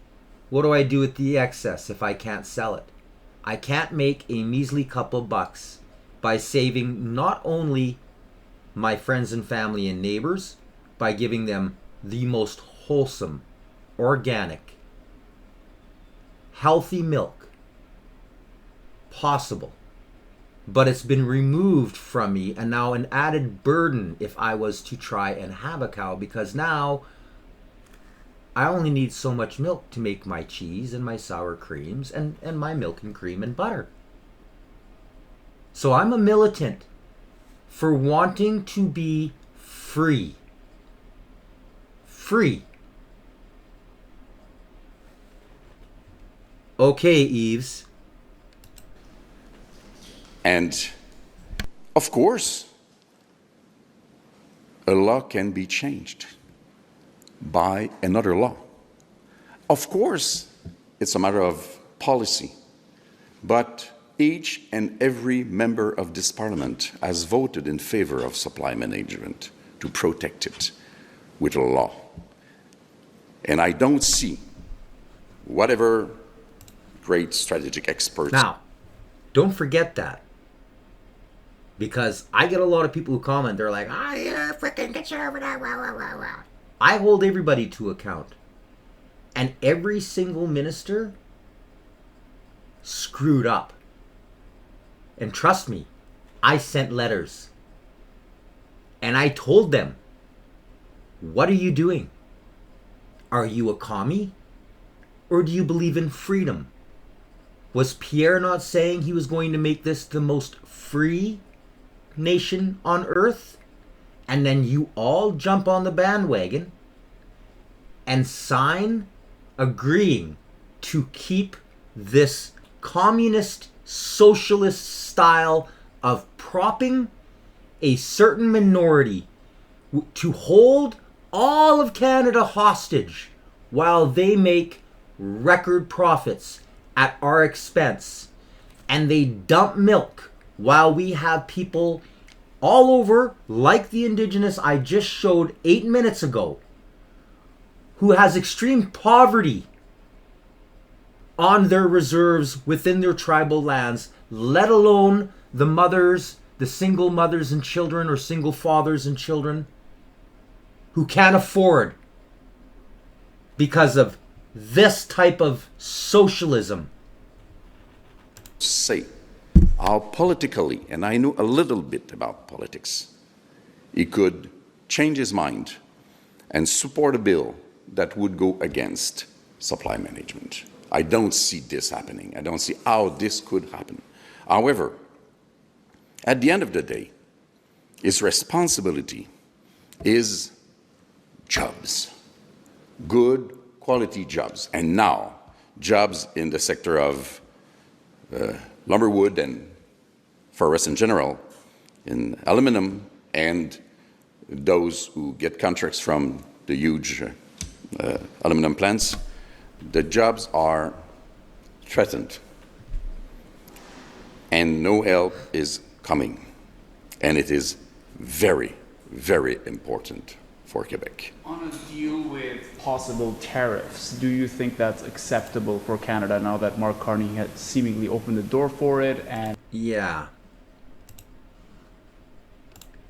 what do I do with the excess if I can't sell it? I can't make a measly couple bucks by saving not only my friends and family and neighbors by giving them the most wholesome, organic, healthy milk possible, but it's been removed from me, and now an added burden if I was to try and have a cow, because now I only need so much milk to make my cheese and my sour creams and my milk and cream and butter. So I'm a militant for wanting to be free. Free. Okay, Eves. And of course, a law can be changed by another law. Of course, it's a matter of policy, but each and every member of this parliament has voted in favor of supply management to protect it with a law. And I don't see whatever great strategic experts. Now, don't forget that. Because I get a lot of people who comment, they're like, you're freaking conservative, rah, rah, rah, rah. I hold everybody to account. And every single minister screwed up. And trust me, I sent letters. And I told them, what are you doing? Are you a commie? Or do you believe in freedom? Was Pierre not saying he was going to make this the most free nation on earth? And then you all jump on the bandwagon and sign agreeing to keep this communist socialist style of propping a certain minority to hold all of Canada hostage while they make record profits at our expense, and they dump milk while we have people all over, like the Indigenous I just showed 8 minutes ago, who has extreme poverty on their reserves within their tribal lands, let alone the mothers, the single mothers and children, or single fathers and children who can't afford because of this type of socialism. Say how politically, and I know a little bit about politics, he could change his mind and support a bill that would go against supply management. I don't see this happening. I don't see how this could happen. However, at the end of the day, his responsibility is jobs, good quality jobs, and now jobs in the sector of lumber, wood, and forest in general, in aluminum, and those who get contracts from the huge aluminum plants. The jobs are threatened, and no help is coming, and it is very, very important for Quebec. On a deal with possible tariffs, do you think that's acceptable for Canada now that Mark Carney has seemingly opened the door for it? And yeah.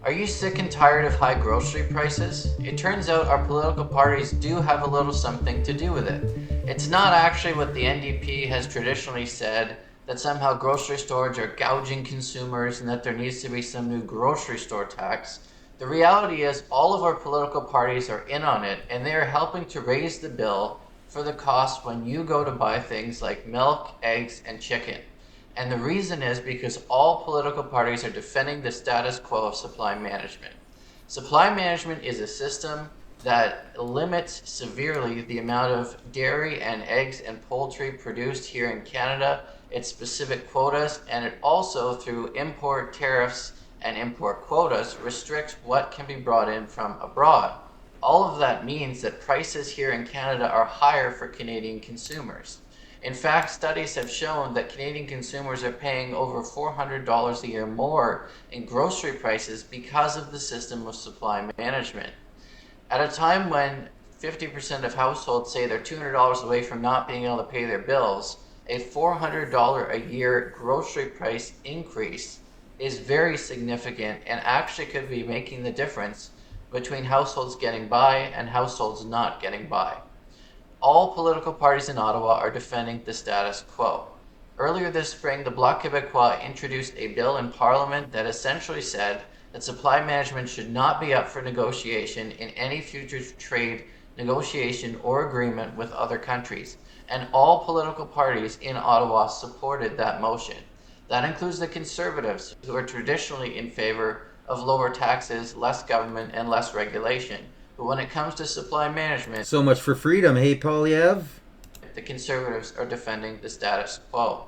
Are you sick and tired of high grocery prices? It turns out our political parties do have a little something to do with it. It's not actually what the NDP has traditionally said, that somehow grocery stores are gouging consumers and that there needs to be some new grocery store tax. The reality is all of our political parties are in on it, and they are helping to raise the bill for the cost when you go to buy things like milk, eggs, and chicken. And the reason is because all political parties are defending the status quo of supply management. Supply management is a system that limits severely the amount of dairy and eggs and poultry produced here in Canada, its specific quotas, and it also, through import tariffs and import quotas, restricts what can be brought in from abroad. All of that means that prices here in Canada are higher for Canadian consumers. In fact, studies have shown that Canadian consumers are paying over $400 a year more in grocery prices because of the system of supply management. At a time when 50% of households say they're $200 away from not being able to pay their bills, a $400 a year grocery price increase is very significant and actually could be making the difference between households getting by and households not getting by. All political parties in Ottawa are defending the status quo. Earlier this spring, the Bloc Québécois introduced a bill in Parliament that essentially said that supply management should not be up for negotiation in any future trade negotiation or agreement with other countries. And all political parties in Ottawa supported that motion. That includes the Conservatives, who are traditionally in favor of lower taxes, less government, and less regulation. But when it comes to supply management, So much for freedom, hey, Polyev? the Conservatives are defending the status quo.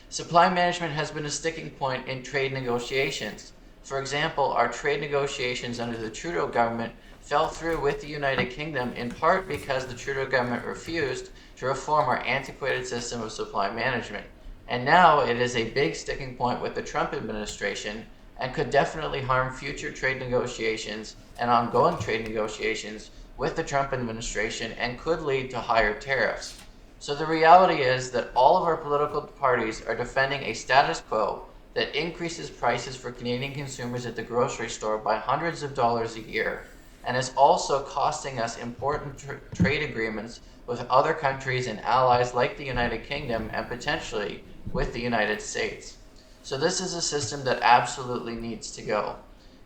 Supply management has been a sticking point in trade negotiations. For example, our trade negotiations under the Trudeau government fell through with the United Kingdom in part because the Trudeau government refused to reform our antiquated system of supply management. And now it is a big sticking point with the Trump administration and could definitely harm future trade negotiations and ongoing trade negotiations with the Trump administration and could lead to higher tariffs. So the reality is that all of our political parties are defending a status quo that increases prices for Canadian consumers at the grocery store by hundreds of dollars a year and is also costing us important trade agreements with other countries and allies like the United Kingdom and potentially with the United States. So this is a system that absolutely needs to go.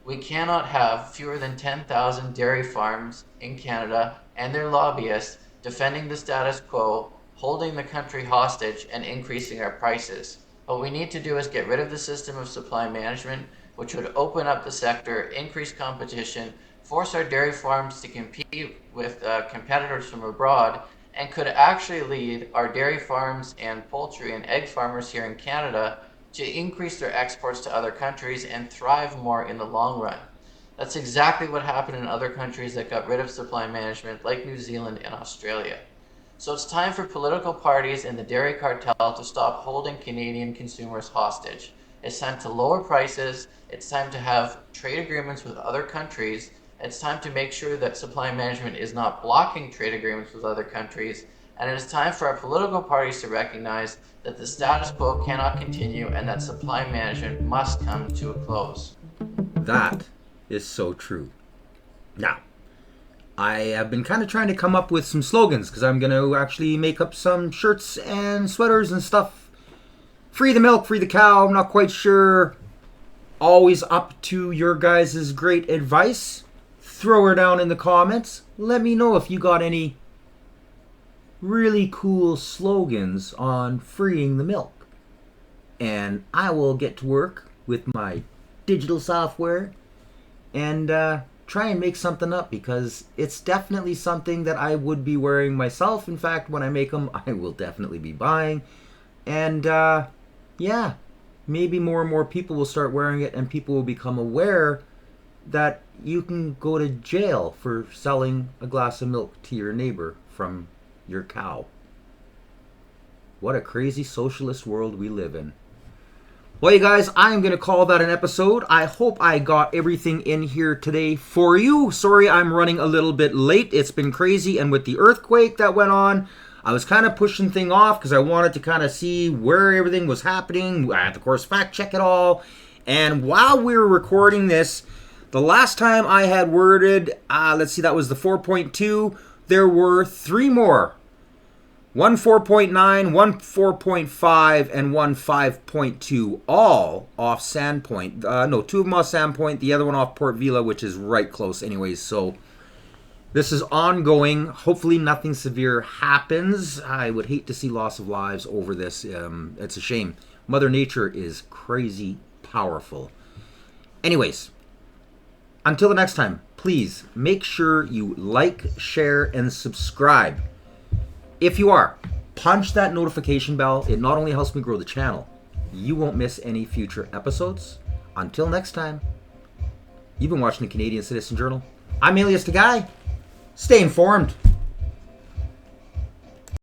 We cannot have fewer than 10,000 dairy farms in Canada and their lobbyists defending the status quo, holding the country hostage, and increasing our prices. What we need to do is get rid of the system of supply management, which would open up the sector, increase competition, force our dairy farms to compete with competitors from abroad, and could actually lead our dairy farms and poultry and egg farmers here in Canada to increase their exports to other countries and thrive more in the long run. That's exactly what happened in other countries that got rid of supply management, like New Zealand and Australia. So it's time for political parties and the dairy cartel to stop holding Canadian consumers hostage. It's time to lower prices. It's time to have trade agreements with other countries. It's time to make sure that supply management is not blocking trade agreements with other countries. And it is time for our political parties to recognize that the status quo cannot continue and that supply management must come to a close. That is so true. Now, I have been kind of trying to come up with some slogans because I'm going to actually make up some shirts and sweaters and stuff. Free the milk, free the cow. I'm not quite sure. Always up to your guys' great advice. Throw her down in the comments. Let me know if you got any really cool slogans on freeing the milk. And I will get to work with my digital software and try and make something up because it's definitely something that I would be wearing myself. In fact, when I make them, I will definitely be buying. And yeah, maybe more and more people will start wearing it and people will become aware that you can go to jail for selling a glass of milk to your neighbor from your cow. What a crazy socialist world we live in. Well, you guys, I'm going to call that an episode. I hope I got everything in here today for you. Sorry I'm running a little bit late. It's been crazy, and with the earthquake that went on, I was kind of pushing things off because I wanted to kind of see where everything was happening. I had to, of course, fact check it all. And while we were recording this, the last time I had worded, let's see, that was the 4.2. There were three more. One 4.9, one 4.5, and one 5.2, all off Sandpoint. No, two of them off Sandpoint, the other one off Port Vila, which is right close anyways. So this is ongoing. Hopefully nothing severe happens. I would hate to see loss of lives over this. It's a shame. Mother Nature is crazy powerful. Anyways, until the next time, please make sure you like, share, and subscribe. If you are, punch that notification bell. It not only helps me grow the channel, you won't miss any future episodes. Until next time, you've been watching the Canadian Citizen Journal. I'm Alias the Guy. Stay informed.